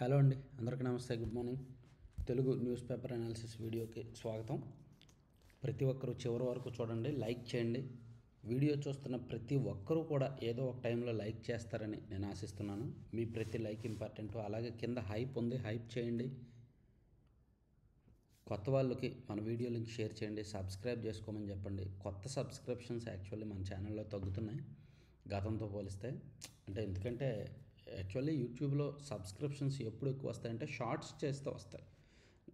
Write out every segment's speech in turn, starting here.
Hello అండి, అందరికీ నమస్తే. Good morning. Telugu news paper analysis వీడియోకి స్వాగతం. ప్రతి ఒక్కరూ చివరి వరకు చూడండి, లైక్ చేయండి. వీడియో చూస్తున్న ప్రతి ఒక్కరూ కూడా ఏదో ఒక టైంలో లైక్ చేస్తారని నేను ఆశిస్తున్నాను. మీ ప్రతి లైక్ ఇంపార్టెంట్. అలాగే కింద హైప్ ఉంది, హైప్ చేయండి. కొత్త వాళ్ళకి మన వీడియో లింక్ షేర్ చేయండి, సబ్స్క్రైబ్ చేసుకోమని చెప్పండి. కొత్త సబ్స్క్రిప్షన్స్ యాక్చువల్లీ మన ఛానల్లో తగ్గుతున్నాయి గతంతో పోలిస్తే. ఎందుకంటే యాక్చువల్లీ యూట్యూబ్లో సబ్స్క్రిప్షన్స్ ఎప్పుడు ఎక్కువ వస్తాయంటే షార్ట్స్ చేస్తే వస్తాయి.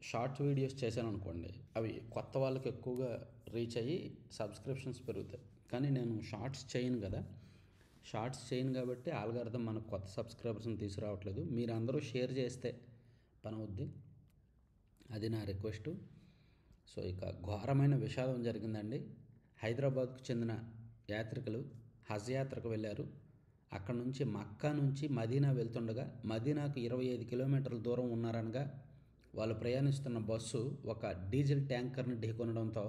షార్ట్ వీడియోస్ చేశాను అనుకోండి, అవి కొత్త వాళ్ళకి ఎక్కువగా రీచ్ అయ్యి సబ్స్క్రిప్షన్స్ పెరుగుతాయి. కానీ నేను షార్ట్స్ చేయను కదా, షార్ట్స్ చేయను కాబట్టి ఆల్గారిథం మనకు కొత్త సబ్స్క్రైబర్స్ని తీసుకురావట్లేదు. మీరు అందరూ షేర్ చేస్తే పని అవుద్ది, అది నా రిక్వెస్టు. సో ఇక ఘోరమైన విషాదం జరిగిందండి. హైదరాబాద్కు చెందిన యాత్రికులు హజ్ యాత్రకు వెళ్ళారు. అక్కడ నుంచి మక్కా నుంచి మదీనా వెళ్తుండగా మదీనాకు 25 కిలోమీటర్ల దూరం ఉన్నారనగా వాళ్ళు ప్రయాణిస్తున్న బస్సు ఒక డీజిల్ ట్యాంకర్ని ఢీకొనడంతో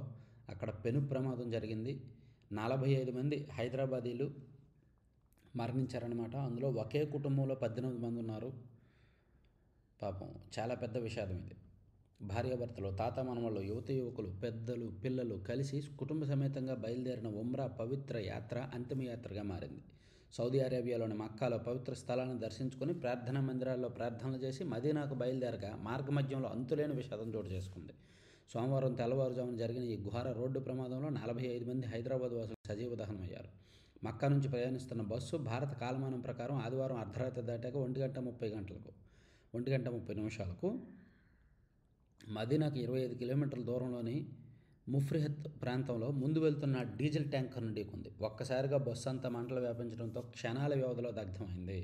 అక్కడ పెను ప్రమాదం జరిగింది. 45 మంది హైదరాబాదీలు మరణించారనమాట. అందులో ఒకే కుటుంబంలో 18 మంది ఉన్నారు. పాపం చాలా పెద్ద విషాదం ఇది. భార్యాభర్తలు, తాత మనవళ్ళు, యువత యువకులు, పెద్దలు, పిల్లలు కలిసి కుటుంబ సమేతంగా బయలుదేరిన ఉమ్రా పవిత్ర యాత్ర అంతిమయాత్రగా మారింది. సౌదీ అరేబియాలోని మక్కాలో పవిత్ర స్థలాన్ని దర్శించుకొని ప్రార్థనా మందిరాల్లో ప్రార్థనలు చేసి మదీనాకు బయలుదేరగా మార్గమధ్యంలో అంతులేని విషాదం చోటు చేసుకుంది. సోమవారం తెల్లవారుజామున జరిగిన ఈ ఘోర రోడ్డు ప్రమాదంలో 45 మంది హైదరాబాద్ వాసులు సజీవ దహనమయ్యారు. మక్కా నుంచి ప్రయాణిస్తున్న బస్సు భారత కాలమానం ప్రకారం ఆదివారం అర్ధరాత్రి దాటాక 1 గంట 30 నిమిషాలకు మదీనాకు 25 కిలోమీటర్ల దూరంలోని ముఫ్రిహత్ ప్రాంతంలో ముందు వెళ్తున్న డీజిల్ ట్యాంకర్ను ఢీకొంది. ఒక్కసారిగా బస్సు అంతా మంటలు వ్యాపించడంతో క్షణాల వ్యవధిలో దగ్ధమైంది.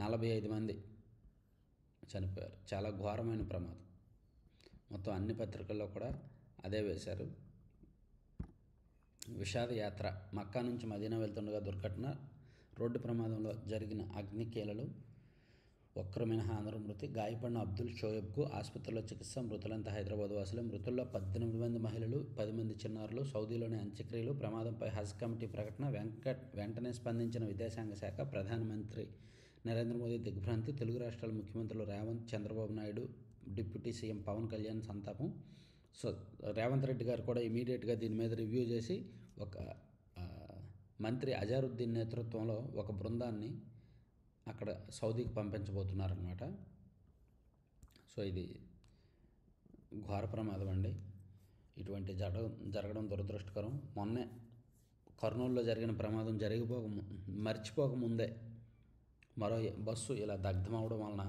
45 మంది చనిపోయారు. చాలా ఘోరమైన ప్రమాదం. మొత్తం అన్ని పత్రికల్లో కూడా అదే వేశారు. విషాద యాత్ర. మక్కా నుంచి మదీనా వెళ్తుండగా దుర్ఘటన. రోడ్డు ప్రమాదంలో జరిగిన అగ్నికీలలు. ఒక్కరు మినహా అందరూ మృతి. గాయపడిన అబ్దుల్ షోయబ్కు ఆసుపత్రిలో చికిత్స. మృతులంతా హైదరాబాద్ వాసులు. మృతుల్లో 18 మంది మహిళలు, 10 మంది చిన్నారులు. సౌదీలోని అంత్యక్రియలు. ప్రమాదంపై హజ్ కమిటీ ప్రకటన. వెంటనే స్పందించిన విదేశాంగ శాఖ. ప్రధానమంత్రి నరేంద్ర మోదీ దిగ్భ్రాంతి. తెలుగు రాష్ట్రాల ముఖ్యమంత్రులు రేవంత్, చంద్రబాబు నాయుడు, డిప్యూటీ సీఎం పవన్ కళ్యాణ్ సంతాపం. సో రేవంత్ రెడ్డి గారు కూడా ఇమీడియట్గా దీని మీద రివ్యూ చేసి ఒక మంత్రి అజారుద్దీన్ నేతృత్వంలో ఒక బృందాన్ని అక్కడ సౌదీకి పంపించబోతున్నారనమాట. సో ఇది ఘోర ప్రమాదం అండి. ఇటువంటి జరగడం దురదృష్టకరం. మొన్నే కర్నూలులో జరిగిన ప్రమాదం మర్చిపోకముందే మరో బస్సు ఇలా దగ్ధం అవడం వలన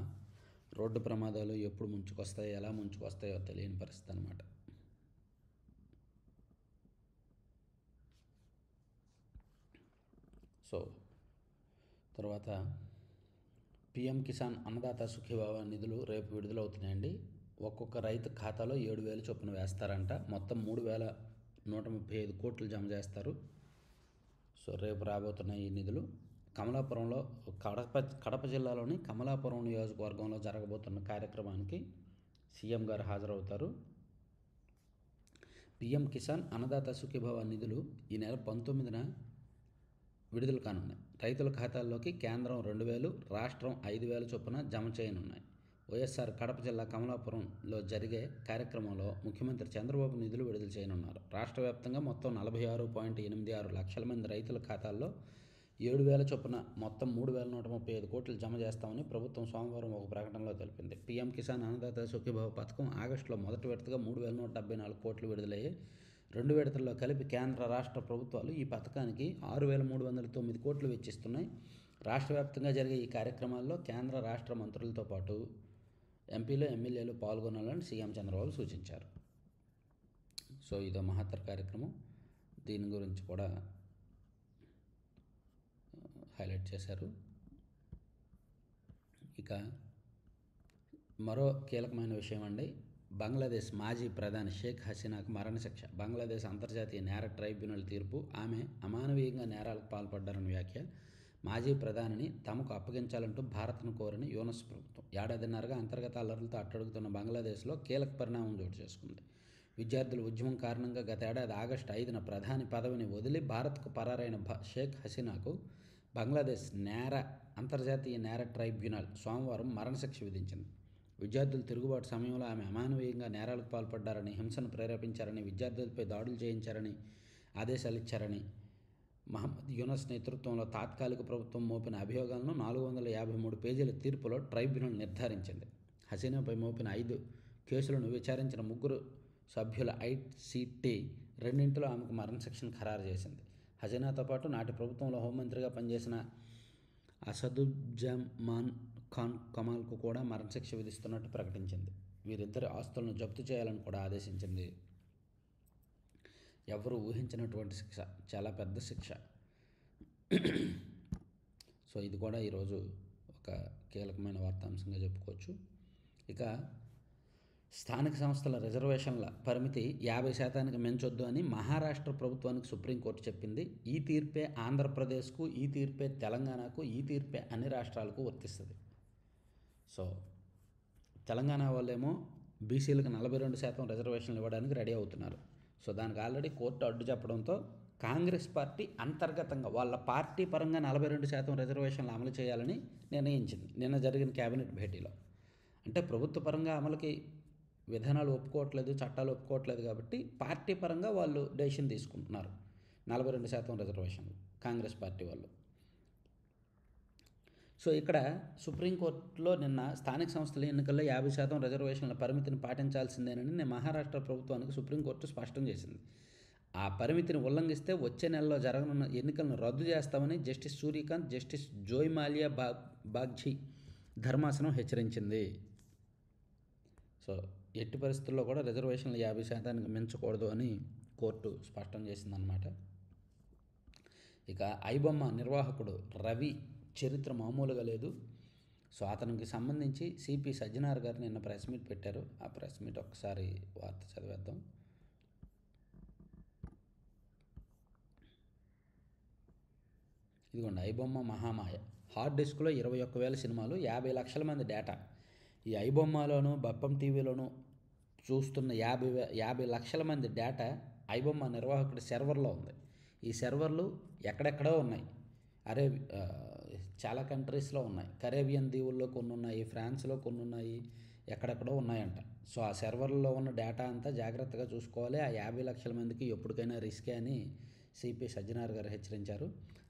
రోడ్డు ప్రమాదాలు ఎప్పుడు ముంచుకొస్తాయో, ఎలా ముంచుకొస్తాయో తెలియని పరిస్థితి అనమాట. సో తర్వాత పీఎం కిసాన్ అన్నదాత సుఖీభావ నిధులు రేపు విడుదలవుతున్నాయండి. ఒక్కొక్క రైతు ఖాతాలో 7,000 చొప్పున వేస్తారంట. మొత్తం 3,135 కోట్లు జమ చేస్తారు. సో రేపు రాబోతున్న ఈ నిధులు కమలాపురంలో కడప జిల్లాలోని కమలాపురం నియోజకవర్గంలో జరగబోతున్న కార్యక్రమానికి సీఎం గారు హాజరవుతారు. పీఎం కిసాన్ అన్నదాత సుఖీభావ నిధులు ఈ నెల 19న విడుదల కానున్నాయి. రైతుల ఖాతాల్లోకి కేంద్రం 2,000, రాష్ట్రం 5,000 చొప్పున జమ చేయనున్నాయి. వైఎస్ఆర్ కడప జిల్లా కమలాపురంలో జరిగే కార్యక్రమంలో ముఖ్యమంత్రి చంద్రబాబు నిధులు విడుదల చేయనున్నారు. రాష్ట్ర వ్యాప్తంగా మొత్తం 46.86 లక్షల మంది రైతుల ఖాతాల్లో 7,000 చొప్పున మొత్తం 3,135 కోట్లు జమ చేస్తామని ప్రభుత్వం సోమవారం ఒక ప్రకటనలో తెలిపింది. పీఎం కిసాన్ అన్నదాత సుఖీభావ పథకం ఆగస్టులో మొదటి విడతగా 3,174 కోట్లు విడుదలయ్యాయి. 2 విడతల్లో కలిపి కేంద్ర రాష్ట్ర ప్రభుత్వాలు ఈ పథకానికి 6,309 కోట్లు వెచ్చిస్తున్నాయి. రాష్ట్ర వ్యాప్తంగా జరిగే ఈ కార్యక్రమాల్లో కేంద్ర రాష్ట్ర మంత్రులతో పాటు ఎంపీలు, ఎమ్మెల్యేలు పాల్గొనాలని సీఎం చంద్రబాబు సూచించారు. సో ఇదో మహత్తర కార్యక్రమం. దీని గురించి కూడా హైలైట్ చేశారు. ఇక మరో కీలకమైన విషయం అండి. బంగ్లాదేశ్ మాజీ ప్రధాని షేక్ హసీనాకు మరణశిక్ష. బంగ్లాదేశ్ అంతర్జాతీయ నేర ట్రైబ్యునల్ తీర్పు. ఆమె అమానవీయంగా నేరాలకు పాల్పడ్డారని వ్యాఖ్య. మాజీ ప్రధానిని తమకు అప్పగించాలంటూ భారత్ను కోరిన యూనస్ ప్రభుత్వం. ఏడాదిన్నరగా అంతర్గత అల్లర్లతో అట్టడుగుతున్న బంగ్లాదేశ్లో కీలక పరిణామం చోటు చేసుకుంది. విద్యార్థుల ఉద్యమం కారణంగా గత ఏడాది ఆగస్టు 5న ప్రధాని పదవిని వదిలి భారత్కు పరారైన షేక్ హసీనాకు బంగ్లాదేశ్ అంతర్జాతీయ నేర ట్రైబ్యునల్ సోమవారం మరణశిక్ష విధించింది. విద్యార్థులు తిరుగుబాటు సమయంలో ఆమె అమానవీయంగా నేరాలకు పాల్పడ్డారని, హింసను ప్రేరేపించారని, విద్యార్థులపై దాడులు చేయించారని ఆదేశాలు ఇచ్చారని మహమ్మద్ యూనస్ నేతృత్వంలో తాత్కాలిక ప్రభుత్వం మోపిన అభియోగాలను 453 పేజీల తీర్పులో ట్రైబ్యునల్ నిర్ధారించింది. హసీనాపై మోపిన 5 కేసులను విచారించిన 3 సభ్యుల ఐసీటీ రెండింటిలో ఆమెకు మరణశిక్షను ఖరారు చేసింది. హసీనాతో పాటు నాటి ప్రభుత్వంలో హోంమంత్రిగా పనిచేసిన అసదుజ్జమాన్ ఖాన్ కమాల్కు కూడా మరణశిక్ష విధిస్తున్నట్టు ప్రకటించింది. వీరిద్దరి ఆస్తులను జప్తు చేయాలని కూడా ఆదేశించింది. ఎవరు ఊహించినటువంటి శిక్ష, చాలా పెద్ద శిక్ష. సో ఇది కూడా ఈరోజు ఒక కీలకమైన వార్తాంశంగా చెప్పుకోవచ్చు. ఇక స్థానిక సంస్థల రిజర్వేషన్ల పరిమితి 50% మించొద్దు అని మహారాష్ట్ర ప్రభుత్వానికి సుప్రీంకోర్టు చెప్పింది. ఈ తీర్పే ఆంధ్రప్రదేశ్కు, ఈ తీర్పే తెలంగాణకు, ఈ తీర్పే అన్ని రాష్ట్రాలకు వర్తిస్తుంది. సో తెలంగాణ వాళ్ళేమో బీసీలకు 42% రిజర్వేషన్లు ఇవ్వడానికి రెడీ అవుతున్నారు. సో దానికి ఆల్రెడీ కోర్టు అడ్డు చెప్పడంతో కాంగ్రెస్ పార్టీ అంతర్గతంగా వాళ్ళ పార్టీ పరంగా 42% రిజర్వేషన్లు అమలు చేయాలని నిర్ణయించింది నిన్న జరిగిన కేబినెట్ భేటీలో. అంటే ప్రభుత్వ పరంగా అమలుకి విధానాలు ఒప్పుకోవట్లేదు, చట్టాలు ఒప్పుకోవట్లేదు కాబట్టి పార్టీ పరంగా వాళ్ళు డెసిషన్ తీసుకుంటున్నారు 42% రిజర్వేషన్లు కాంగ్రెస్ పార్టీ వాళ్ళు. సో ఇక్కడ సుప్రీంకోర్టులో నిన్న స్థానిక సంస్థల ఎన్నికల్లో 50% రిజర్వేషన్ల పరిమితిని పాటించాల్సిందేనని మహారాష్ట్ర ప్రభుత్వానికి సుప్రీంకోర్టు స్పష్టం చేసింది. ఆ పరిమితిని ఉల్లంఘిస్తే వచ్చే నెలలో జరగనున్న ఎన్నికలను రద్దు చేస్తామని జస్టిస్ సూర్యకాంత్, జస్టిస్ జోయ్ మాలియా బాగ్చి ధర్మాసనం హెచ్చరించింది. సో ఎట్టి పరిస్థితుల్లో కూడా రిజర్వేషన్లు 50% మించకూడదు అని కోర్టు స్పష్టం చేసిందనమాట. ఇక ఐబొమ్మ నిర్వాహకుడు రవి చరిత్ర మామూలుగా లేదు. సో అతనికి సంబంధించి సిపి సజ్జనార్ గారు నిన్న ప్రెస్ మీట్ పెట్టారు. ఆ ప్రెస్ మీట్ ఒకసారి వార్త చదివేద్దాం. ఇదిగోండి, ఐబొమ్మ మహామాయ. హార్డ్ డిస్క్లో 21,000 సినిమాలు, 50 లక్షల మంది డేటా. ఈ ఐబొమ్మలోను, బప్పం టీవీలోను చూస్తున్న 50 లక్షల మంది డేటా ఐబొమ్మ నిర్వాహకుడి సర్వర్లో ఉంది. ఈ సర్వర్లు ఎక్కడెక్కడో ఉన్నాయి. చాలా కంట్రీస్లో ఉన్నాయి. కరేబియన్ దీవుల్లో కొన్ని ఉన్నాయి, ఫ్రాన్స్లో కొన్ని ఉన్నాయి, ఎక్కడెక్కడో ఉన్నాయంట. సో ఆ సర్వర్లో ఉన్న డేటా అంతా జాగ్రత్తగా చూసుకోవాలి. ఆ 50 లక్షల మందికి ఎప్పటికైనా రిస్కే అని సిపి సజ్జనార్ గారు హెచ్చరించారు.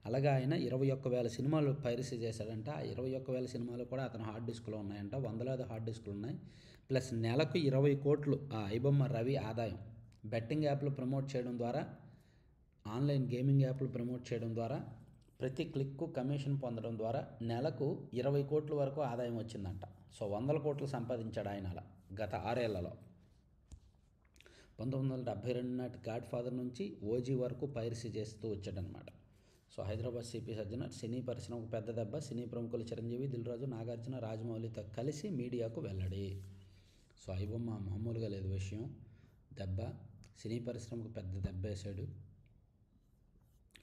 అలాగే ఆయన 21,000 సినిమాలు పైరసీ చేశాడంట. ఆ 21,000 సినిమాలు కూడా అతని హార్డ్ డిస్క్లో ఉన్నాయంట. వందలాది హార్డ్ డిస్కులు ఉన్నాయి. ప్లస్ నెలకు 20 కోట్లు ఆ ఐబొమ్మ రవి ఆదాయం. బెట్టింగ్ యాప్లు ప్రమోట్ చేయడం ద్వారా, ఆన్లైన్ గేమింగ్ యాప్లు ప్రమోట్ చేయడం ద్వారా, ప్రతి క్లిక్కు కమిషన్ పొందడం ద్వారా నెలకు 20 కోట్ల వరకు ఆదాయం వచ్చిందంట. సో 100 కోట్లు సంపాదించాడు ఆయన అలా గత 6 ఏళ్లలో. 1972 నాటి గాడ్ ఫాదర్ నుంచి ఓజీ వరకు పైరసీ చేస్తూ వచ్చాడనమాట. సో హైదరాబాద్ సిపి సజ్జనార్ సినీ పరిశ్రమకు పెద్ద దెబ్బ. సినీ ప్రముఖులు చిరంజీవి, దిల్రాజు, నాగార్జున, రాజమౌళితో కలిసి మీడియాకు వెల్లడి. సో ఐబొమ్మ మామూలుగా లేదు విషయం. దెబ్బ సినీ పరిశ్రమకు పెద్ద దెబ్బ వేశాడు.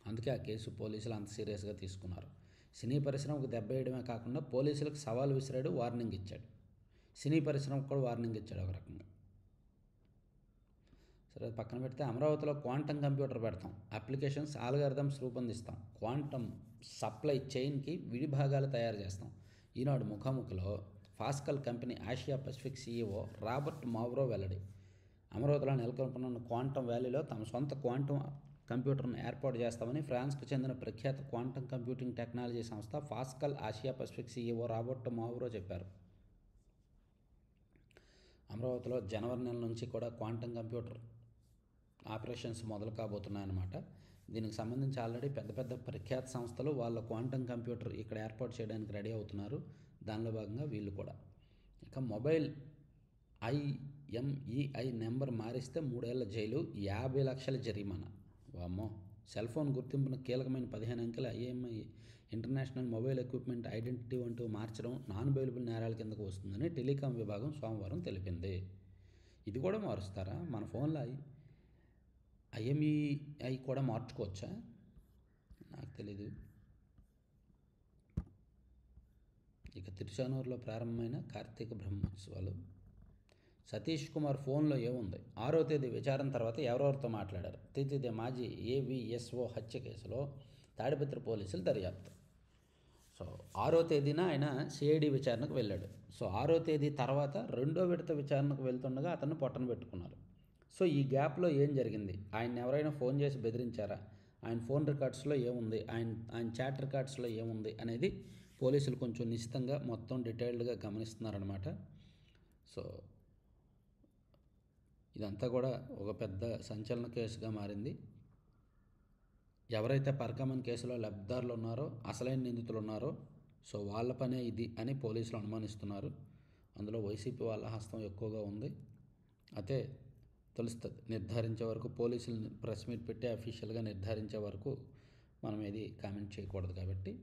అందుకే ఆ కేసు పోలీసులు అంత సీరియస్గా తీసుకున్నారు. సినీ పరిశ్రమకు దెబ్బ వేయడమే కాకుండా పోలీసులకు సవాల్ విసిరాడు, వార్నింగ్ ఇచ్చాడు. సినీ పరిశ్రమకు కూడా వార్నింగ్ ఇచ్చాడు ఒక రకంగా. సరే పక్కన పెడితే అమరావతిలో క్వాంటమ్ కంప్యూటర్ పెడతాం, అప్లికేషన్స్ ఆల్గారిథమ్స్ రూపొందిస్తాం, క్వాంటమ్ సప్లై చైన్కి విడి భాగాలు తయారు చేస్తాం. ఈనాడు ముఖాముఖిలో Pasqal company Asia Pacific CEO Robert Mauro వెల్లడి. అమరావతిలో నెలకొల్పనున్న క్వాంటమ్ వ్యాలీలో తమ సొంత క్వాంటమ్ కంప్యూటర్ను ఏర్పాటు చేస్తామని ఫ్రాన్స్కు చెందిన ప్రఖ్యాత క్వాంటమ్ కంప్యూటింగ్ టెక్నాలజీ సంస్థ ఫాస్కల్ ఆసియా పసిఫిక్ సీఈఓ రాబర్ట్ మావ్రో చెప్పారు. అమరావతిలో జనవరి నెల నుంచి కూడా క్వాంటమ్ కంప్యూటర్ ఆపరేషన్స్ మొదలు కాబోతున్నాయన్నమాట. దీనికి సంబంధించి ఆల్రెడీ పెద్ద పెద్ద ప్రఖ్యాత సంస్థలు వాళ్ళ క్వాంటమ్ కంప్యూటర్ ఇక్కడ ఏర్పాటు చేయడానికి రెడీ అవుతున్నారు. దానిలో భాగంగా వీళ్ళు కూడా. ఇక మొబైల్ IMEI నెంబర్ మారిస్తే 3 ఏళ్ల జైలు, 50 లక్షల జరిమానా. వామ్మో. సెల్ ఫోన్ గుర్తింపును కీలకమైన 15 అంకెల IMEI international mobile equipment identity వంటివి మార్చడం నాన్ బెయిలబుల్ నేరాల కిందకు వస్తుందని టెలికాం విభాగం సోమవారం తెలిపింది. ఇది కూడా మారుస్తారా? మన ఫోన్లో IMEI కూడా మార్చుకోవచ్చా? నాకు తెలీదు. ఇక తిరుచానూరులో ప్రారంభమైన కార్తీక బ్రహ్మోత్సవాలు. సతీష్ కుమార్ ఫోన్లో ఏముంది? 6వ తేదీ విచారణ తర్వాత ఎవరెవరితో మాట్లాడారు? తీర్చిదే మాజీ AVSO హత్య కేసులో తాడిపత్రి పోలీసులు దర్యాప్తు. సో 6వ తేదీన ఆయన సిఐడి విచారణకు వెళ్ళాడు. సో 6వ తేదీ తర్వాత 2వ విడత విచారణకు వెళ్తుండగా అతన్ని పొట్టన పెట్టుకున్నారు. సో ఈ గ్యాప్లో ఏం జరిగింది? ఆయన ఎవరైనా ఫోన్ చేసి బెదిరించారా? ఆయన ఫోన్ రికార్డ్స్లో ఏముంది, ఆయన చాట్ రికార్డ్స్లో ఏముంది అనేది పోలీసులు కొంచెం నిశితంగా మొత్తం డీటెయిల్డ్గా గమనిస్తున్నారనమాట. సో ఇదంతా కూడా ఒక పెద్ద సంచలన కేసుగా మారింది. ఎవరైతే పరకమన్ కేసులో లబ్ధిదారులు ఉన్నారో, అసలైన నిందితులు ఉన్నారో, సో వాళ్ళ పనే ఇది అని పోలీసులు అనుమానిస్తున్నారు. అందులో వైసీపీ వాళ్ళ హస్తం ఎక్కువగా ఉంది. అయితే తెలుస్తుంది, నిర్ధారించే వరకు పోలీసులు ప్రెస్ మీట్ పెట్టి అఫీషియల్గా నిర్ధారించే వరకు మనం ఏది కామెంట్ చేయకూడదు. కాబట్టి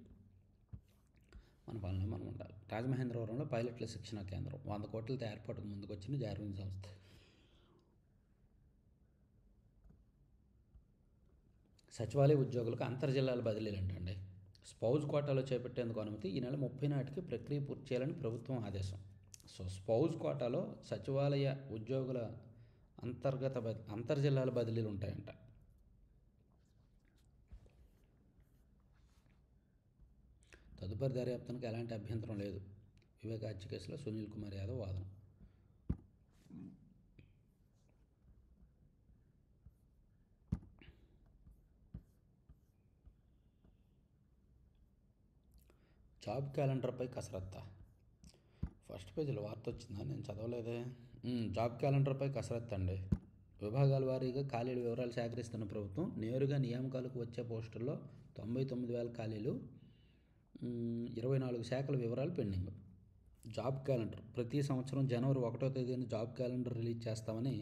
మన పనిలో మనం ఉండాలి. రాజమహేంద్రవరంలో పైలట్ల శిక్షణా కేంద్రం 100 కోట్లతో ఏర్పాటుకు ముందుకు వచ్చిన జార్విన్ సంస్థ. సచివాలయ ఉద్యోగులకు అంతర్జిల్లాల బదిలీలు ఏంటండి? స్పౌజ్ కోటాలో చేపట్టేందుకు అనుమతి ఈ నెల 30 నాటికి ప్రక్రియ పూర్తి చేయాలని ప్రభుత్వం ఆదేశం. సో స్పౌజ్ కోటాలో సచివాలయ ఉద్యోగుల అంతర్జిల్లాల బదిలీలు ఉంటాయంట. తదుపరి దర్యాప్తునికి ఎలాంటి అభ్యంతరం లేదు. వివేక హత్య కేసులో సునీల్ కుమార్ యాదవ్ వాదన. జాబ్ క్యాలెండర్పై కసరత్తా. ఫస్ట్ పేజీలో వార్త వచ్చిందా? నేను చదవలేదే. జాబ్ క్యాలెండర్పై కసరత్తు అండి. విభాగాల వారీగా ఖాళీల వివరాలు సేకరిస్తున్న ప్రభుత్వం నేరుగా నియామకాలకు వచ్చే పోస్టుల్లో 99,000 ఖాళీలు, 24 శాఖల వివరాలు పెండింగ్. జాబ్ క్యాలెండర్ ప్రతి సంవత్సరం జనవరి 1వ తేదీన జాబ్ క్యాలెండర్ రిలీజ్ చేస్తామని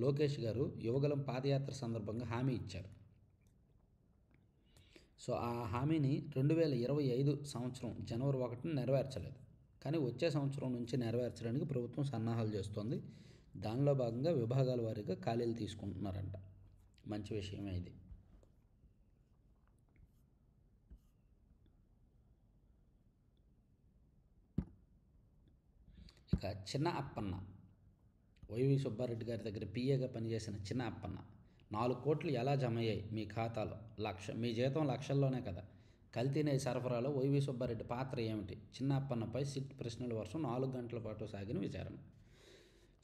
లోకేష్ గారు యువగలం పాదయాత్ర సందర్భంగా హామీ ఇచ్చారు. సో ఆ హామీని 2025 సంవత్సరం జనవరి 1న నెరవేర్చలేదు. కానీ వచ్చే సంవత్సరం నుంచి నెరవేర్చడానికి ప్రభుత్వం సన్నాహాలు చేస్తోంది. దానిలో భాగంగా విభాగాల వారీగా ఖాళీలు తీసుకుంటున్నారంట. మంచి విషయమే ఇది. ఇక చిన్న అప్పన్న, వైవి సుబ్బారెడ్డి గారి దగ్గర పిఏగా పనిచేసిన చిన్న అప్పన్న, 4 కోట్లు ఎలా జమ అయ్యాయి మీ ఖాతాలో? మీ జీతం లక్షల్లోనే కదా. కల్తీ నెయ్యి సరఫరాలో వైవి సుబ్బారెడ్డి పాత్ర ఏమిటి? చిన్న అప్పన్నపై సిట్ ప్రశ్నల వర్షం 4 గంటల పాటు సాగిన విచారణ.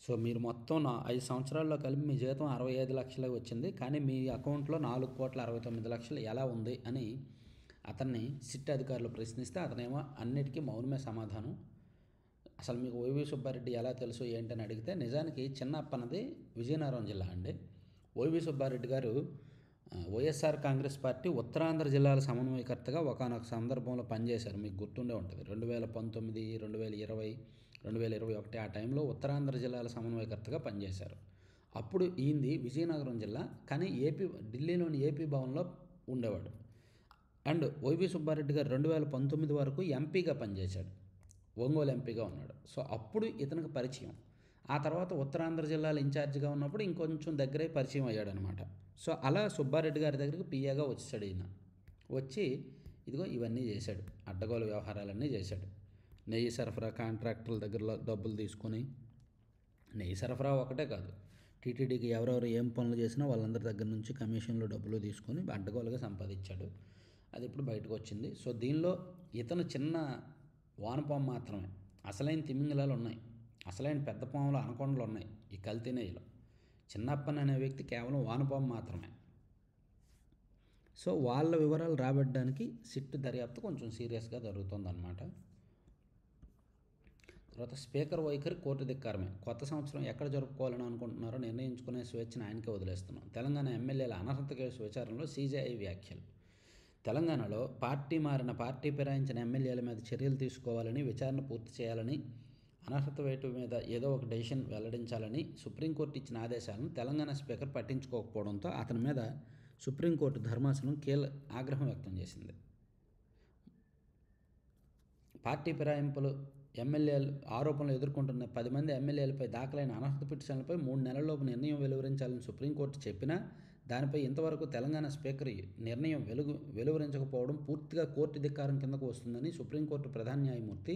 సో మీరు మొత్తం 5 సంవత్సరాల్లో కలిపి మీ జీతం 65 లక్షలే వచ్చింది, కానీ మీ అకౌంట్లో 4,69,00,000 ఎలా ఉంది అని అతన్ని సిట్ అధికారులు ప్రశ్నిస్తే అతనేమో అన్నిటికీ మౌనమే సమాధానం. అసలు మీకు వైవి సుబ్బారెడ్డి ఎలా తెలుసు ఏంటని అడిగితే నిజానికి చిన్న అప్పన్నది విజయనగరం జిల్లా అండి. వైవి సుబ్బారెడ్డి గారు వైఎస్ఆర్ కాంగ్రెస్ పార్టీ ఉత్తరాంధ్ర జిల్లాల సమన్వయకర్తగా ఒకానొక సందర్భంలో పనిచేశారు. మీకు గుర్తుండే ఉంటుంది. 2019, 2020, 2021 ఆ టైంలో ఉత్తరాంధ్ర జిల్లాల సమన్వయకర్తగా పనిచేశారు. అప్పుడు ఈయనది విజయనగరం జిల్లా, కానీ ఢిల్లీలోని ఏపీ భవన్లో ఉండేవాడు. అండ్ వైవి సుబ్బారెడ్డి గారు 2019 వరకు ఎంపీగా పనిచేశాడు. ఒంగోలు ఎంపీగా ఉన్నాడు. సో అప్పుడు ఇతనికి పరిచయం. ఆ తర్వాత ఉత్తరాంధ్ర జిల్లాల ఇన్ఛార్జిగా ఉన్నప్పుడు ఇంకొంచెం దగ్గరే పరిచయం అయ్యాడనమాట. సో అలా సుబ్బారెడ్డి గారి దగ్గరికి పిఏగా వచ్చాడు. ఈయన వచ్చి ఇదిగో ఇవన్నీ చేశాడు, అడ్డగోలు వ్యవహారాలన్నీ చేశాడు. నెయ్యి సరఫరా కాంట్రాక్టర్ల దగ్గర డబ్బులు తీసుకొని, నెయ్యి సరఫరా ఒకటే కాదు, టీటీడీకి ఎవరెవరు ఏం పనులు చేసినా వాళ్ళందరి దగ్గర నుంచి కమిషన్లు డబ్బులు తీసుకొని అడ్డగోలుగా సంపాదించాడు. అది ఇప్పుడు బయటకు వచ్చింది. సో దీనిలో ఇతను చిన్న వానపాము మాత్రమే. అసలైన తిమింగలాలు ఉన్నాయి, అసలైన పెద్ద పాములు అనకొండలు ఉన్నాయి ఈ కల్తీ నెయ్యిలో. చిన్నప్పన్ అనే వ్యక్తి కేవలం వానపాము మాత్రమే. సో వాళ్ళ వివరాలు రాబట్టడానికి సిట్ దర్యాప్తు కొంచెం సీరియస్గా జరుగుతుందన్నమాట. తర్వాత స్పీకర్ వైఖరి కోర్టు ధిక్కారమే. కొత్త సంవత్సరం ఎక్కడ జరుపుకోవాలని అనుకుంటున్నారో నిర్ణయించుకునే స్వేచ్ఛను ఆయనకే వదిలేస్తున్నాం. తెలంగాణ ఎమ్మెల్యేల అనర్హత కేసు విచారణలో సీజేఐ వ్యాఖ్యలు. తెలంగాణలో పార్టీ ఫిరాయించిన ఎమ్మెల్యేల మీద చర్యలు తీసుకోవాలని, విచారణ పూర్తి చేయాలని, అనర్హత వేటు మీద ఏదో ఒక డెసిషన్ వెల్లడించాలని సుప్రీంకోర్టు ఇచ్చిన ఆదేశాలను తెలంగాణ స్పీకర్ పట్టించుకోకపోవడంతో అతని మీద సుప్రీంకోర్టు ధర్మాసనం ఆగ్రహం వ్యక్తం చేసింది. పార్టీ ఫిరాయింపులు ఆరోపణలు ఎదుర్కొంటున్న 10 మంది ఎమ్మెల్యేలపై దాఖలైన అనర్హత పిటిషన్లపై 3 నెలల్లోపు నిర్ణయం వెలువరించాలని సుప్రీంకోర్టు చెప్పినా దానిపై ఇంతవరకు తెలంగాణ స్పీకర్ నిర్ణయం వెలువరించకపోవడం పూర్తిగా కోర్టు ధిక్కారం కిందకు వస్తుందని సుప్రీంకోర్టు ప్రధాన న్యాయమూర్తి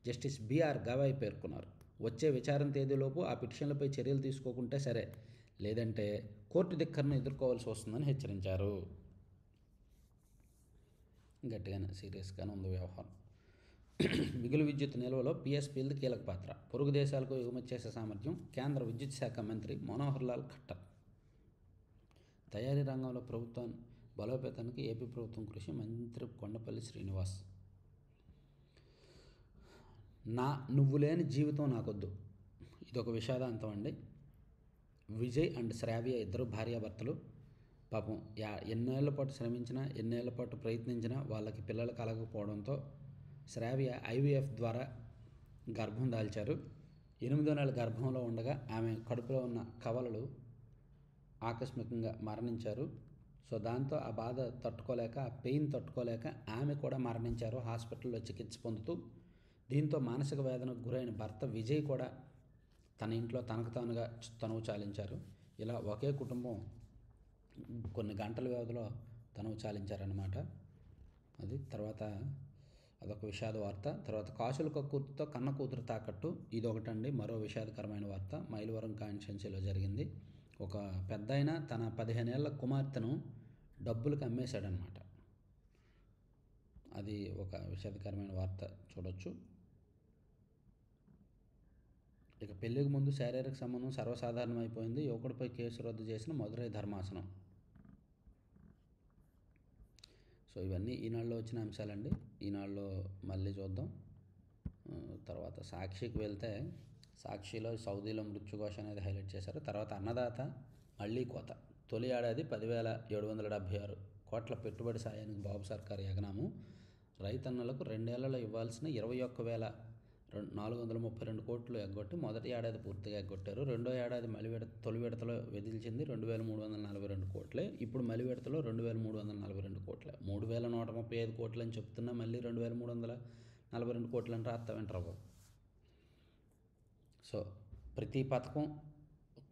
జస్టిస్ బిఆర్ గవాయ్ పేర్కొన్నారు. వచ్చే విచారణ తేదీలోపు ఆ పిటిషన్లపై చర్యలు తీసుకోకుంటే సరే, లేదంటే కోర్టు ధిక్కారను ఎదుర్కోవాల్సి వస్తుందని హెచ్చరించారు. గట్టిగానే సీరియస్గానే ఉంది వ్యవహారం. మిగులు విద్యుత్ నిల్వలో పిఎస్పీలది కీలక పాత్ర, పొరుగు దేశాలకు ఎగుమతి చేసే సామర్థ్యం కేంద్ర విద్యుత్ శాఖ మంత్రి మనోహర్ లాల్ ఖట్టర్. తయారీ రంగంలో ప్రభుత్వం బలోపేతానికి ఏపీ ప్రభుత్వం కృషి, మంత్రి కొండపల్లి శ్రీనివాస్. నువ్వు లేని జీవితం నాకొద్దు, ఇదొక విషాదాంతం అండి. విజయ్ అండ్ శ్రావ్య ఇద్దరు భార్యాభర్తలు. పాపం ఎన్నేళ్ల పాటు శ్రమించినా, ఎన్నేళ్ల పాటు ప్రయత్నించినా వాళ్ళకి పిల్లలు కలగకపోవడంతో శ్రావ్య ఐవీఎఫ్ ద్వారా గర్భం దాల్చారు. 8వ నెల గర్భంలో ఉండగా ఆమె కడుపులో ఉన్న కవలలు ఆకస్మికంగా మరణించారు. సో దాంతో ఆ బాధ తట్టుకోలేక, ఆ పెయిన్ తట్టుకోలేక ఆమె కూడా మరణించారు హాస్పిటల్లో చికిత్స పొందుతూ. దీంతో మానసిక వేదనకు గురైన భర్త విజయ్ కూడా తన ఇంట్లో తనకు తానుగా తనువు చాలించారు. ఇలా ఒకే కుటుంబం కొన్ని గంటల వ్యవధిలో తనువు చాలించారన్నమాట. అది తర్వాత అదొక విషాద వార్త. తర్వాత కాసుల కక్కుర్తితో కన్న కూతురు తాకట్టు, ఇదొకటండి మరో విషాదకరమైన వార్త. మైలవరం కాన్స్టిట్యున్సీలో జరిగింది. ఒక పెద్దాయన తన 15 ఏళ్ల కుమార్తెను డబ్బులకు అమ్మేశాడనమాట. అది ఒక విషాదకరమైన వార్త చూడొచ్చు. ఇక పెళ్లికి ముందు శారీరక సంబంధం సర్వసాధారణమైపోయింది, యువకుడిపై కేసు రద్దు చేసిన మదురై ధర్మాసనం. సో ఇవన్నీ ఈనాడులో వచ్చిన అంశాలండి. ఈనాడులో మళ్ళీ చూద్దాం. తర్వాత సాక్షికి వెళ్తే సాక్షిలో సౌదీలో మృత్యుఘోష అనేది హైలైట్ చేశారు. తర్వాత అన్నదాత మళ్ళీ కోత, తొలి ఏడాది 10,776 కోట్ల పెట్టుబడి సాయానికి బాబు సర్కారు ఎగనాము. రైతన్నలకు 2 ఏళ్లలో ఇవ్వాల్సిన 21,432 కోట్లు ఎగ్గొట్టి మొదటి ఏడాది పూర్తిగా ఎగ్గొట్టారు. రెండో ఏడాది తొలి విడతలో విధించింది 2,342 కోట్లే. ఇప్పుడు మలి విడతలో 2,342 కోట్లే. 3,135 కోట్లు అని చెప్తున్నా మళ్ళీ 2,342 కోట్లు అని రాస్తామంటారు బాబు. సో ప్రతి పథకం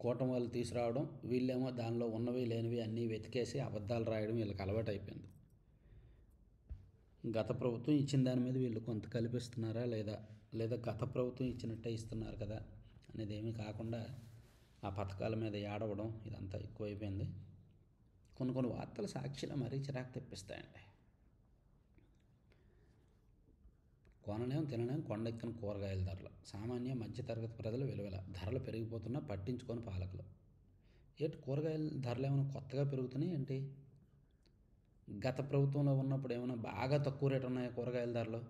కూటమి వాళ్ళు తీసుకురావడం, వీళ్ళేమో దానిలో ఉన్నవి లేనివి అన్నీ వెతికేసి అబద్ధాలు రాయడం వీళ్ళకి అలవాటు అయిపోయింది. గత ప్రభుత్వం ఇచ్చిన దాని మీద వీళ్ళు కొంత కల్పిస్తున్నారా లేదా గత ప్రభుత్వం ఇచ్చినట్టే ఇస్తున్నారు కదా అనేది ఏమీ కాకుండా ఆ పథకాల మీద ఏడవడం ఇదంతా ఎక్కువైపోయింది. కొన్ని వార్తలు సాక్షిలో మరీ చిరాకు తెప్పిస్తాయండి. కొనలేం తినలేం కొండెక్కిన కూరగాయల ధరలు, సామాన్య మధ్యతరగతి ప్రజలు విలువల ధరలు పెరిగిపోతున్నా పట్టించుకొని పాలకులు. ఏంటి కూరగాయల ధరలు ఏమైనా కొత్తగా పెరుగుతున్నాయి ఏంటి? గత ప్రభుత్వంలో ఉన్నప్పుడు ఏమైనా బాగా తక్కువ రేటు ఉన్నాయా? కూరగాయల ధరలు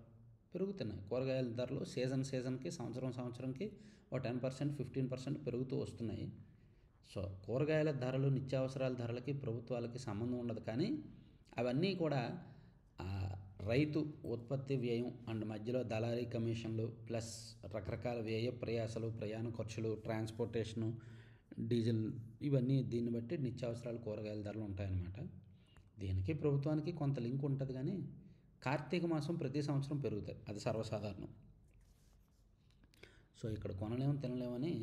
పెరుగుతున్నాయి. కూరగాయల ధరలు సీజన్కి సంవత్సరంకి ఒక 10%, 15% పెరుగుతూ వస్తున్నాయి. సో కూరగాయల ధరలు, నిత్యావసరాల ధరలకి ప్రభుత్వాలకి సంబంధం ఉండదు. కానీ అవన్నీ కూడా రైతు ఉత్పత్తి వ్యయం అండ్ మధ్యలో దళారీ కమిషన్లు ప్లస్ రకరకాల వ్యయ ప్రయాసాలు, ప్రయాణ ఖర్చులు, ట్రాన్స్పోర్టేషను, డీజిల్, ఇవన్నీ దీన్ని బట్టి నిత్యావసరాలు కూరగాయల ధరలు ఉంటాయన్నమాట. దీనికి ప్రభుత్వానికి కొంత లింక్ ఉంటుంది. కానీ కార్తీక మాసం ప్రతి సంవత్సరం పెరుగుతాయి, అది సర్వసాధారణం. సో ఇక్కడ కొనలేము తినలేమని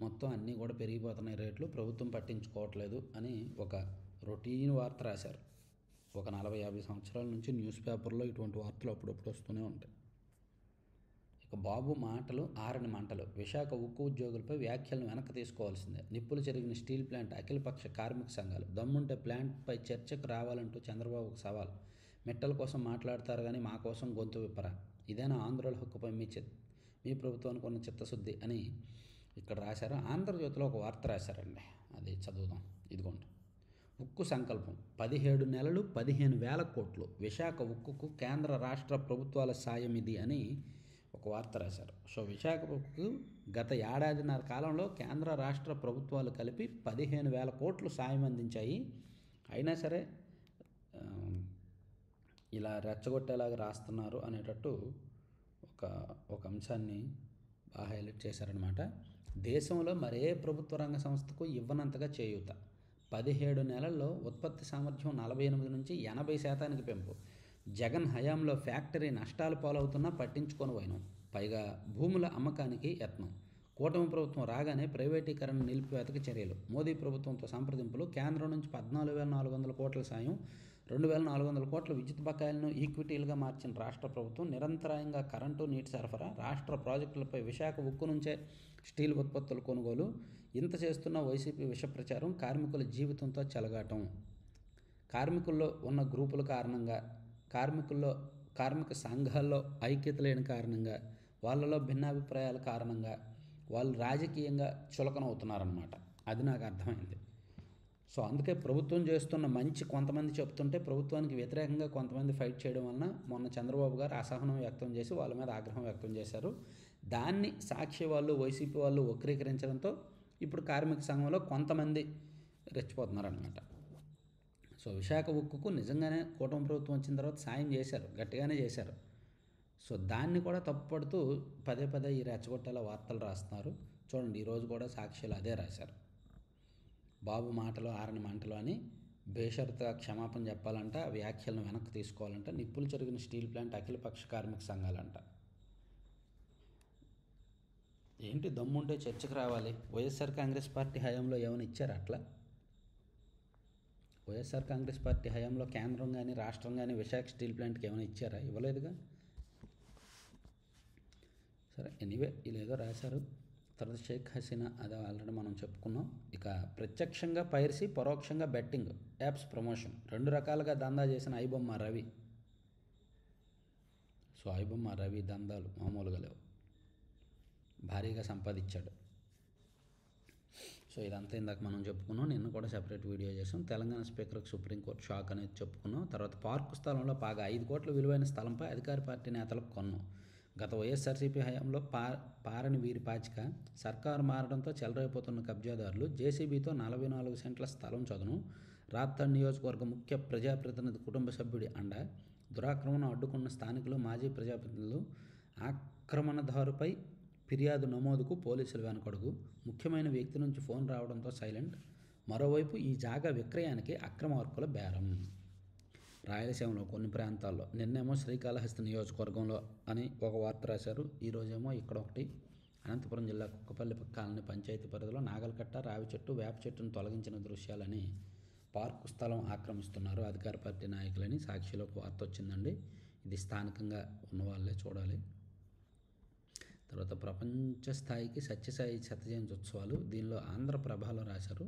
మొత్తం అన్నీ కూడా పెరిగిపోతున్నాయి రేట్లు, ప్రభుత్వం పట్టించుకోవట్లేదు అని ఒక రొటీన్ వార్త రాశారు. ఒక 40-50 సంవత్సరాల నుంచి న్యూస్ పేపర్లో ఇటువంటి వార్తలు అప్పుడప్పుడు వస్తూనే ఉంటాయి. ఇక బాబు మాటలు ఆరని మంటలు, విశాఖ ఉక్కు ఉద్యోగులపై వ్యాఖ్యలను వెనక్కి తీసుకోవాల్సిందే. నిప్పులు చెరిగిన స్టీల్ ప్లాంట్ అఖిలపక్ష కార్మిక సంఘాలు, దమ్ముంటే ప్లాంట్పై చర్చకు రావాలంటూ చంద్రబాబుకు సవాల్. మెట్టల కోసం మాట్లాడతారు కానీ మా కోసం గొంతు విప్పరా, ఇదేనా ఆంధ్రుల హక్కుపై మీ ప్రభుత్వానికి ఉన్న చిత్తశుద్ధి అని ఇక్కడ రాశారు. ఆంధ్రజ్యోతిలో ఒక వార్త రాశారండి, అది చదువుదాం. ఇదిగోండి, ఉక్కు సంకల్పం 17 నెలలు 15,000 కోట్లు, విశాఖ ఉక్కుకు కేంద్ర రాష్ట్ర ప్రభుత్వాల సాయం ఇది అని ఒక వార్త రాశారు. సో విశాఖ ఉక్కుకు గత ఏడాదిన్నర కాలంలో కేంద్ర రాష్ట్ర ప్రభుత్వాలు కలిపి 15,000 కోట్లు సాయం అందించాయి. అయినా సరే ఇలా రెచ్చగొట్టేలాగా రాస్తున్నారు అనేటట్టు ఒక అంశాన్ని బాగా హైలైట్ చేశారనమాట. దేశంలో మరే ప్రభుత్వ రంగ సంస్థకు ఇవ్వనంతగా చేయూత, 17 నెలల్లో ఉత్పత్తి సామర్థ్యం 48 నుంచి 80% పెంపు. జగన్ హయాంలో ఫ్యాక్టరీ నష్టాలు పాలవుతున్నా పట్టించుకొని పోయినాం. పైగా భూముల అమ్మకానికి యత్నం. కూటమి ప్రభుత్వం రాగానే ప్రైవేటీకరణ నిలిపివేతకు చర్యలు. మోదీ ప్రభుత్వంతో సంప్రదింపులు. కేంద్రం నుంచి 14,400 కోట్ల సాయం, 2,400 కోట్ల విద్యుత్ బకాయిలను ఈక్విటీలుగా మార్చిన రాష్ట్ర ప్రభుత్వం. నిరంతరాయంగా కరెంటు, నీటి సరఫరా. రాష్ట్ర ప్రాజెక్టులపై విశాఖ ఉక్కు నుంచే స్టీల్ ఉత్పత్తుల కొనుగోలు. ఇంత చేస్తున్న వైసీపీ విష ప్రచారం. కార్మికుల జీవితంతో చెలగాటం. కార్మికుల్లో ఉన్న గ్రూపుల కారణంగా కార్మికుల్లో కార్మిక సంఘాల్లో ఐక్యత లేని కారణంగా, వాళ్ళలో భిన్నాభిప్రాయాల కారణంగా వాళ్ళు రాజకీయంగా చులకనవుతున్నారనమాట. అది నాకు అర్థమైంది. సో అందుకే ప్రభుత్వం చేస్తున్న మంచి కొంతమంది చెప్తుంటే ప్రభుత్వానికి వ్యతిరేకంగా కొంతమంది ఫైట్ చేయడం వలన మొన్న చంద్రబాబు గారు అసహనం వ్యక్తం చేసి వాళ్ళ మీద ఆగ్రహం వ్యక్తం చేశారు. దాన్ని సాక్షి వాళ్ళు, వైసీపీ వాళ్ళు వక్రీకరించడంతో ఇప్పుడు కార్మిక సంఘంలో కొంతమంది రెచ్చిపోతున్నారనమాట. సో విశాఖ ఉక్కుకు నిజంగానే కూటమి ప్రభుత్వం వచ్చిన తర్వాత సాయం చేశారు, గట్టిగానే చేశారు. సో దాన్ని కూడా తప్పుపడుతూ పదే పదే ఈ రెచ్చగొట్టేలా వార్తలు రాస్తున్నారు. చూడండి, ఈరోజు కూడా సాక్షిలో అదే రాశారు. బాబు మాటలు ఆరని మంటలు అని బేషరతుగా క్షమాపణ చెప్పాలంట, వ్యాఖ్యలను వెనక్కి తీసుకోవాలంట, నిప్పులు చెరిగిన స్టీల్ ప్లాంట్ అఖిలపక్ష కార్మిక సంఘాలంట. ఏంటి దమ్ముంటే చర్చకు రావాలి. వైఎస్ఆర్ కాంగ్రెస్ పార్టీ హయాంలో ఏమైనా ఇచ్చారు అట్లా? వైఎస్ఆర్ కాంగ్రెస్ పార్టీ హయాంలో కేంద్రం కానీ రాష్ట్రం కానీ విశాఖ స్టీల్ ప్లాంట్కి ఏమైనా ఇచ్చారా? ఇవ్వలేదుగా. సరే, ఎనీవే వీళ్ళు ఏదో రాశారు. తర్వాత షేక్ హసీనా, అది ఆల్రెడీ మనం చెప్పుకున్నాం. ఇక ప్రత్యక్షంగా పైరసీ, పరోక్షంగా బెట్టింగ్ యాప్స్ ప్రమోషన్, 2 రకాలుగా దందా చేసిన ఐబొమ్మ రవి. సో ఐబొమ్మ రవి దందాలు మామూలుగా లేవు, భారీగా సంపాదించాడు. సో ఇదంతా ఇందాక మనం చెప్పుకున్నాం. నిన్న కూడా సెపరేట్ వీడియో చేసాం. తెలంగాణ స్పీకర్కి సుప్రీంకోర్టు షాక్ అనేది చెప్పుకున్నాం. తర్వాత పార్కు స్థలంలో పాగా 5 కోట్ల విలువైన స్థలంపై అధికార పార్టీ నేతలకు కొన్నాం. గత వైఎస్ఆర్సీపీ హయాంలో పారని వీరి పాచిక సర్కారు మారడంతో చెలరైపోతున్న కబ్జాదారులు జేసీబీతో 44 సెంట్ల స్థలం చదును రాప్తాడ్ నియోజకవర్గ ముఖ్య ప్రజాప్రతినిధి కుటుంబ సభ్యుడి అండ, దురాక్రమణ అడ్డుకున్న స్థానికులు, మాజీ ప్రజాప్రతినిధులు, ఆక్రమణదారుపై ఫిర్యాదు నమోదుకు పోలీసులు వెనకడుగు, ముఖ్యమైన వ్యక్తి నుంచి ఫోన్ రావడంతో సైలెంట్. మరోవైపు ఈ జాగా విక్రయానికి అక్రమ వర్కుల బేరం. రాయలసీమలో కొన్ని ప్రాంతాల్లో, నిన్నేమో శ్రీకాళహస్తి నియోజకవర్గంలో అని ఒక వార్త రాశారు. ఈరోజేమో ఇక్కడ ఒకటి. అనంతపురం జిల్లా కుక్కపల్లి కాలనీ పంచాయతీ పరిధిలో నాగలకట్ట, రావి చెట్టు, వేప చెట్టును తొలగించిన దృశ్యాలని పార్కు స్థలం ఆక్రమిస్తున్నారు అధికార పార్టీ నాయకులని సాక్షిలోకి వార్త వచ్చిందండి. ఇది స్థానికంగా ఉన్నవాళ్ళే చూడాలి. తర్వాత ప్రపంచ స్థాయికి సత్యసాయి శత జయంతి ఉత్సవాలు. దీనిలో ఆంధ్రప్రభలో రాశారు.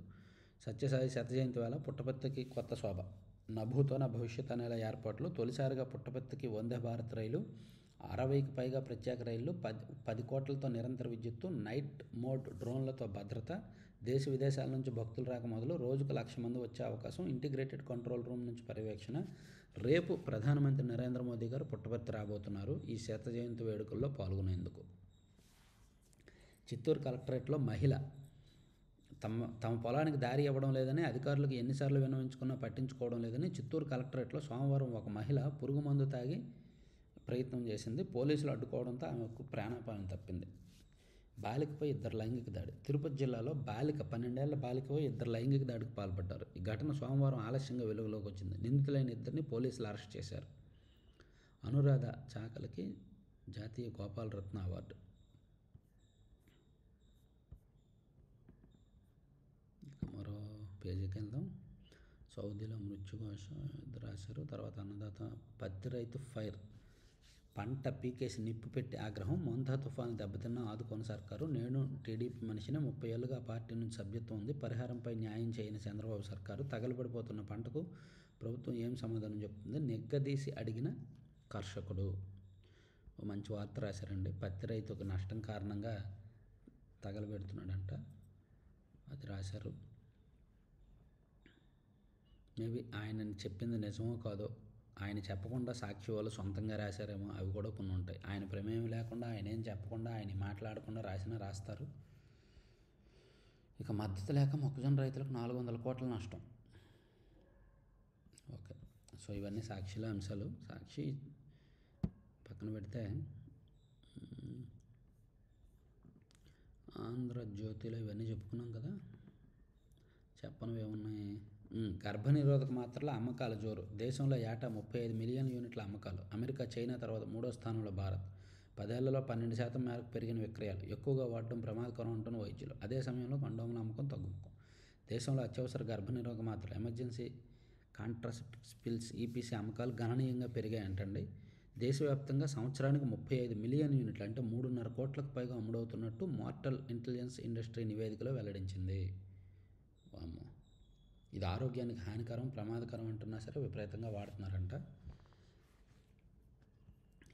సత్యసాయి శత జయంతి వేళ పుట్టపర్తికి కొత్త శోభ, నభూతో నా భవిష్యత్ అనేలా ఏర్పాట్లు. తొలిసారిగా పుట్టపర్తికి వందే భారత్ రైలు, 60కి పైగా ప్రత్యేక రైళ్లు, 10 కోట్లతో నిరంతర విద్యుత్తు, నైట్ మోడ్ డ్రోన్లతో భద్రత, దేశ విదేశాల నుంచి భక్తులు రాక మొదలు రోజుకు 1,00,000 మంది వచ్చే అవకాశం, ఇంటిగ్రేటెడ్ కంట్రోల్ రూమ్ నుంచి పర్యవేక్షణ. రేపు ప్రధానమంత్రి నరేంద్ర మోదీ గారు పుట్టపర్తి రాబోతున్నారు ఈ శత జయంతి వేడుకల్లో పాల్గొనేందుకు. చిత్తూరు కలెక్టరేట్లో మహిళ తమ పొలానికి దారి ఇవ్వడం లేదని, అధికారులకు ఎన్నిసార్లు విన్నవించుకున్నా పట్టించుకోవడం లేదని చిత్తూరు కలెక్టరేట్లో సోమవారం ఒక మహిళ పురుగు మందు తాగి ప్రయత్నం చేసింది. పోలీసులు అడ్డుకోవడంతో ఆమెకు ప్రాణాపాయం తప్పింది. బాలికపై 2 లైంగిక దాడి. తిరుపతి జిల్లాలో 12 ఏళ్ల బాలికపై 2 లైంగిక దాడికి పాల్పడ్డారు. ఈ ఘటన సోమవారం ఆలస్యంగా వెలుగులోకి వచ్చింది. నిందితులైన 2 పోలీసులు అరెస్ట్ చేశారు. అనురాధ చాకలికి జాతీయ గోపాలరత్న అవార్డు. మరో పేజీకి వెళ్దాం. సౌదీలో మృత్యుఘోష రాశారు. తర్వాత అన్నదాత పత్తి రైతు ఫైర్, పంట పీకేసి నిప్పు పెట్టి ఆగ్రహం, మొంతా తుఫాను దెబ్బతిన్న ఆదుకోని సర్కారు. నేను టీడీపీ మనిషిని, 30 ఏళ్లుగా పార్టీ నుంచి సభ్యత్వం ఉంది, పరిహారంపై న్యాయం చేయని చంద్రబాబు సర్కారు, తగలబడిపోతున్న పంటకు ప్రభుత్వం ఏం సమాధానం చెప్తుంది, నిగ్గదీసి అడిగిన కర్షకుడు. మంచి వార్త రాశారండి. పత్తి రైతుకు నష్టం కారణంగా తగలబెడుతున్నాడంట, అది రాశారు. మేబీ ఆయన చెప్పింది నిజమో కాదో, ఆయన చెప్పకుండా సాక్షి వాళ్ళు సొంతంగా రాశారేమో, అవి కూడా కొన్ని ఉంటాయి. ఆయన ప్రమేయం లేకుండా, ఆయన ఏం చెప్పకుండా, ఆయన మాట్లాడకుండా రాస్తారు. ఇక మద్దతు లేక మొక్కజొన్న రైతులకు 400 కోట్ల నష్టం. ఓకే, సో ఇవన్నీ సాక్షిలో అంశాలు. సాక్షి పక్కన పెడితే ఆంధ్రజ్యోతిలో ఇవన్నీ చెప్పుకున్నాం కదా. చెప్పనివి ఏమున్నాయి. గర్భనిరోధక మాత్రల అమ్మకాల జోరు. దేశంలో ఏటా 35 మిలియన్ యూనిట్ల అమ్మకాలు. అమెరికా, చైనా తర్వాత 3వ స్థానంలో భారత్. 10 ఏళ్లలో 12% మేరకు పెరిగిన విక్రయాలు. ఎక్కువగా వాడడం ప్రమాదకరం అంటున్న వైద్యులు. అదే సమయంలో కండోముల అమ్మకం తగ్గుముఖం. దేశంలో అత్యవసర గర్భనిరోధక మాత్రలు, ఎమర్జెన్సీ కాంట్రాసెప్టివ్ పిల్స్, ఈపీసీ అమ్మకాలు గణనీయంగా పెరిగాయంటండి. దేశవ్యాప్తంగా సంవత్సరానికి 35 మిలియన్ యూనిట్లు అంటే 3.5 కోట్లకు పైగా అమ్ముడవుతున్నట్టు మార్టల్ ఇంటెలిజెన్స్ ఇండస్ట్రీ నివేదికలో వెల్లడించింది. వామ్మో, ఇది ఆరోగ్యానికి హానికరం, ప్రమాదకరం అంటున్నా సరే విపరీతంగా వాడుతున్నారంట.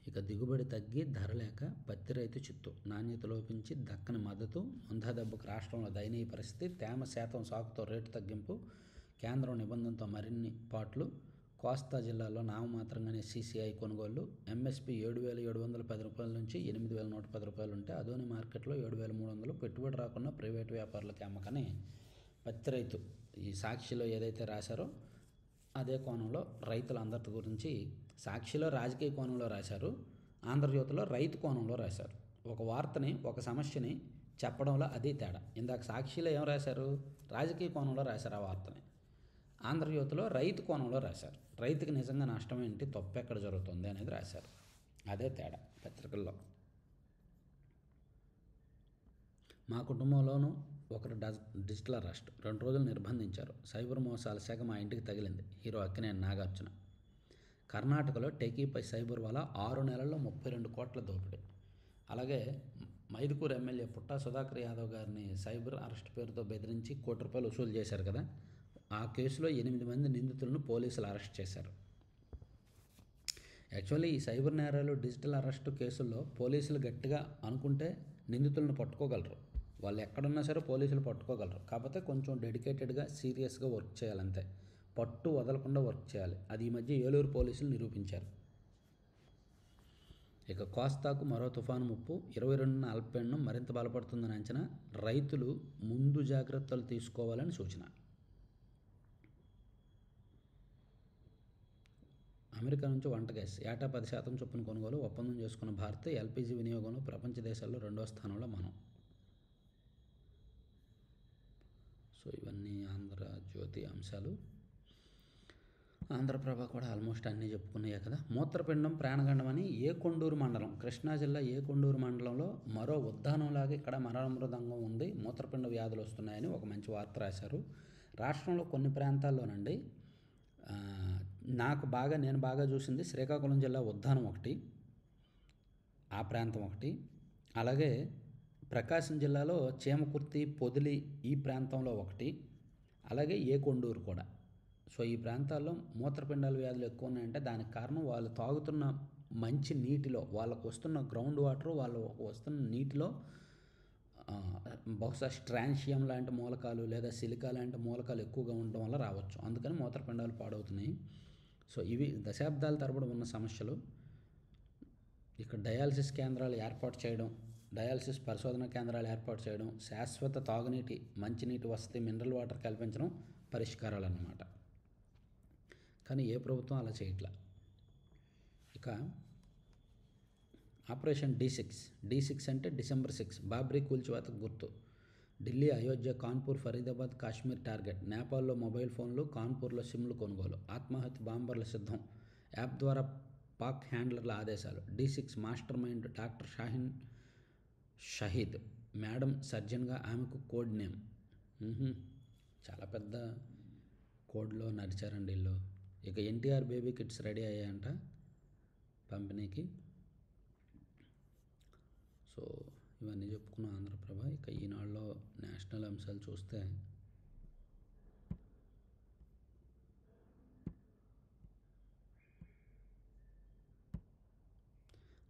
ఇక దిగుబడి తగ్గి ధర లేక పత్తి రైతు చిత్తు, నాణ్యత లోపించి దక్కని మద్దతు, ముందా దెబ్బకు రాష్ట్రంలో దయనీయ పరిస్థితి, తేమ శాతం సాకుతో రేటు తగ్గింపు, కేంద్రం నిబంధనతో మరిన్ని పాట్లు, కోస్తా జిల్లాలో నామమాత్రంగానే సీసీఐ కొనుగోళ్లు, ఎంఎస్పీ 7,710 రూపాయల నుంచి 8,110 రూపాయలు ఉంటే అదోని మార్కెట్లో 7,300, పెట్టుబడి రాకుండా ప్రైవేటు వ్యాపారులకి అమ్మకని పత్తి రైతు ఈ సాక్షిలో ఏదైతే రాశారో అదే కోణంలో రైతులందరి గురించి సాక్షిలో రాజకీయ కోణంలో రాశారు, ఆంధ్రజ్యోతిలో రైతు కోణంలో రాశారు. ఒక వార్తని ఒక సమస్యని చెప్పడంలో అదే తేడా. ఇందాక సాక్షిలో ఏం రాశారు, రాజకీయ కోణంలో రాశారు ఆ వార్తని, ఆంధ్రజ్యోతిలో రైతు కోణంలో రాశారు, రైతుకి నిజంగా నష్టం ఏంటి, తప్పు ఎక్కడ జరుగుతుంది అనేది రాశారు. అదే తేడా పత్రికల్లో. మా కుటుంబంలోనూ ఒకరు డిజిటల్ అరెస్ట్, 2 రోజులు నిర్బంధించారు, సైబర్ మోసాల శాఖ మా ఇంటికి తగిలింది, హీరో అక్కినేని నాగార్జున. కర్ణాటకలో టెకీపై సైబర్ వల్ల 6 నెలల్లో 32 కోట్ల దోపిడీ. అలాగే మైదుకూరు ఎమ్మెల్యే పుట్టా సుధాకర్ యాదవ్ గారిని సైబర్ అరెస్ట్ పేరుతో బెదిరించి ₹1 కోటి వసూలు చేశారు కదా, ఆ కేసులో 8 మంది నిందితులను పోలీసులు అరెస్ట్ చేశారు. యాక్చువల్లీ ఈ సైబర్ నేరాలు, డిజిటల్ అరెస్టు కేసుల్లో పోలీసులు గట్టిగా అనుకుంటే నిందితులను పట్టుకోగలరు, వాళ్ళు ఎక్కడున్నా సరే పోలీసులు పట్టుకోగలరు. కాకపోతే కొంచెం డెడికేటెడ్గా సీరియస్గా వర్క్ చేయాలంతే, పట్టు వదలకుండా వర్క్ చేయాలి. అది ఈ మధ్య ఏలూరు పోలీసులు నిరూపించారు. ఇక కోస్తాకు మరో తుఫాను ముప్పు, 22న అల్పపీడనం మరింత బలపడుతుందని అంచనా, రైతులు ముందు జాగ్రత్తలు తీసుకోవాలని సూచన. అమెరికా నుంచి వంట గ్యాస్ ఏటా 10% చొప్పున కొనుగోలు ఒప్పందం చేసుకున్న భారత్, ఎల్పీజీ వినియోగంలో ప్రపంచ దేశాల్లో 2వ స్థానంలో మనం. సో ఇవన్నీ ఆంధ్రజ్యోతి అంశాలు. ఆంధ్రప్రభ కూడా ఆల్మోస్ట్ అన్నీ చెప్పుకున్నాయే కదా. మూత్రపిండం ప్రాణగండం అని ఏకొండూరు మండలం, కృష్ణా జిల్లా ఏకొండూరు మండలంలో మరో ఉద్దానంలాగా ఇక్కడ మరణమృదంగం ఉంది, మూత్రపిండ వ్యాధులు వస్తున్నాయని ఒక మంచి వార్త రాశారు. రాష్ట్రంలో కొన్ని ప్రాంతాల్లోనండి నేను బాగా చూసింది శ్రీకాకుళం జిల్లా ఉద్దానం ఒకటి, ఆ ప్రాంతం ఒకటి, అలాగే ప్రకాశం జిల్లాలో చీమకుర్తి, పొదిలి ఈ ప్రాంతంలో ఒకటి, అలాగే ఏకొండూరు కూడా. సో ఈ ప్రాంతాల్లో మూత్రపిండాల వ్యాధులు ఎక్కువ ఉన్నాయంటే దానికి కారణం వాళ్ళు తాగుతున్న మంచి నీటిలో, వాళ్ళకు వస్తున్న గ్రౌండ్ వాటర్, వాళ్ళు వస్తున్న నీటిలో బహుశా స్ట్రాన్షియం లాంటి మూలకాలు లేదా సిలికా లాంటి మూలకాలు ఎక్కువగా ఉండడం వల్ల రావచ్చు, అందుకని మూత్రపిండాలు పాడవుతున్నాయి. సో ఇవి దశాబ్దాల తరబడి ఉన్న సమస్యలు. ఇక్కడ డయాలసిస్ కేంద్రాలు ఏర్పాటు చేయడం, డయాలసిస్ పరిశోధన కేంద్రాలు ఏర్పాటు చేయడం, శాశ్వత తాగునీటి, మంచినీటి వసతి, మినరల్ వాటర్ కల్పించడం పరిష్కారాలు అన్నమాట. కానీ ఏ ప్రభుత్వం అలా చేయట్లా. ఇక ఆపరేషన్ D6 అంటే డిసెంబర్ 6 బాబ్రీ కూల్చివేతకు గుర్తు. ఢిల్లీ, అయోధ్య, కాన్పూర్, ఫరీదాబాద్, కాశ్మీర్ టార్గెట్. నేపాల్లో మొబైల్ ఫోన్లు, కాన్పూర్లో సిమ్లు కొనుగోలు. ఆత్మాహుతి బాంబర్ల సిద్ధం, యాప్ ద్వారా పాక్ హ్యాండ్లర్ల ఆదేశాలు. D6 master mind doctor Shaheen Shahid, madam సర్జన్గా ఆమెకు కోడ్ నేమ్. చాలా పెద్ద కోడ్లో నడిచారండి వీళ్ళు. ఇక ఎన్టీఆర్ బేబీ కిట్స్ రెడీ అయ్యాయంట పంపిణీకి. సో ఇవన్నీ చెప్పుకున్న ఆంధ్రప్రభ. ఇక ఈనాడులో నేషనల్ అంశాలు చూస్తే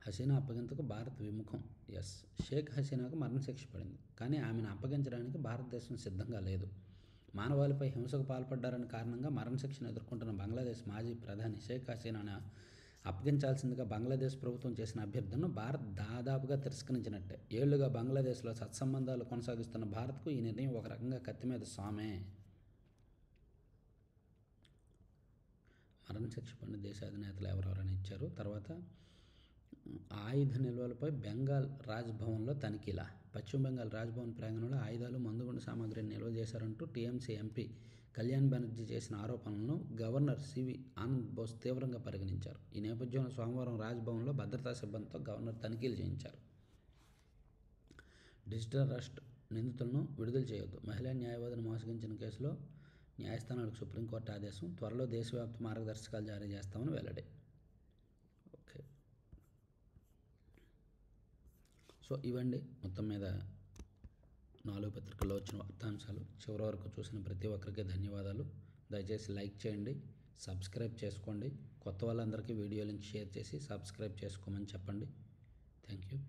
హసీనా అప్పగింతకు భారత్ విముఖం. షేక్ హసీనాకు మరణశిక్ష పడింది, కానీ ఆమెను అప్పగించడానికి భారతదేశం సిద్ధంగా లేదు. మానవాళిపై హింసకు పాల్పడ్డారని కారణంగా మరణశిక్షను ఎదుర్కొంటున్న బంగ్లాదేశ్ మాజీ ప్రధాని షేక్ హసీనాను అప్పగించాల్సిందిగా బంగ్లాదేశ్ ప్రభుత్వం చేసిన అభ్యర్థనను భారత్ దాదాపుగా తిరస్కరించినట్టే. ఏళ్లుగా బంగ్లాదేశ్లో సత్సంబంధాలు కొనసాగిస్తున్న భారత్కు ఈ నిర్ణయం ఒక రకంగా కత్తి మీద సామే. మరణశిక్ష పడిన దేశ అధినేతలు ఎవరెవరైనా ఇచ్చారు. తర్వాత ఆయుధ నిల్వలపై బెంగాల్ రాజ్భవన్లో తనిఖీల. పశ్చిమ బెంగాల్ రాజ్భవన్ ప్రాంగణంలో ఆయుధాలు, మందుగుండు సామాగ్రిని నిల్వ చేశారంటూ టీఎంసీ ఎంపీ కళ్యాణ్ బెనర్జీ చేసిన ఆరోపణలను గవర్నర్ సివి ఆనంద్ బోస్ తీవ్రంగా పరిగణించారు. ఈ నేపథ్యంలో సోమవారం రాజ్భవన్లో భద్రతా సిబ్బందితో గవర్నర్ తనిఖీలు చేయించారు. డిజిటల్ అరెస్ట్, నిందితులను విడుదల చేయొద్దు. మహిళా న్యాయవాదిని మోసగించిన కేసులో న్యాయస్థానాలకు సుప్రీంకోర్టు ఆదేశం. త్వరలో దేశవ్యాప్త మార్గదర్శకాలు జారీ చేస్తామని వెల్లడి. ఓకే, సో ఇవండి మొత్తం మీద 4 పత్రికల్లో వచ్చిన వార్తాంశాలు. చివరి వరకు చూసిన ప్రతి ఒక్కరికి ధన్యవాదాలు. దయచేసి లైక్ చేయండి, సబ్స్క్రైబ్ చేసుకోండి. కొత్త వాళ్ళందరికీ వీడియో లింక్ షేర్ చేసి సబ్స్క్రైబ్ చేసుకోమని చెప్పండి. Thank you.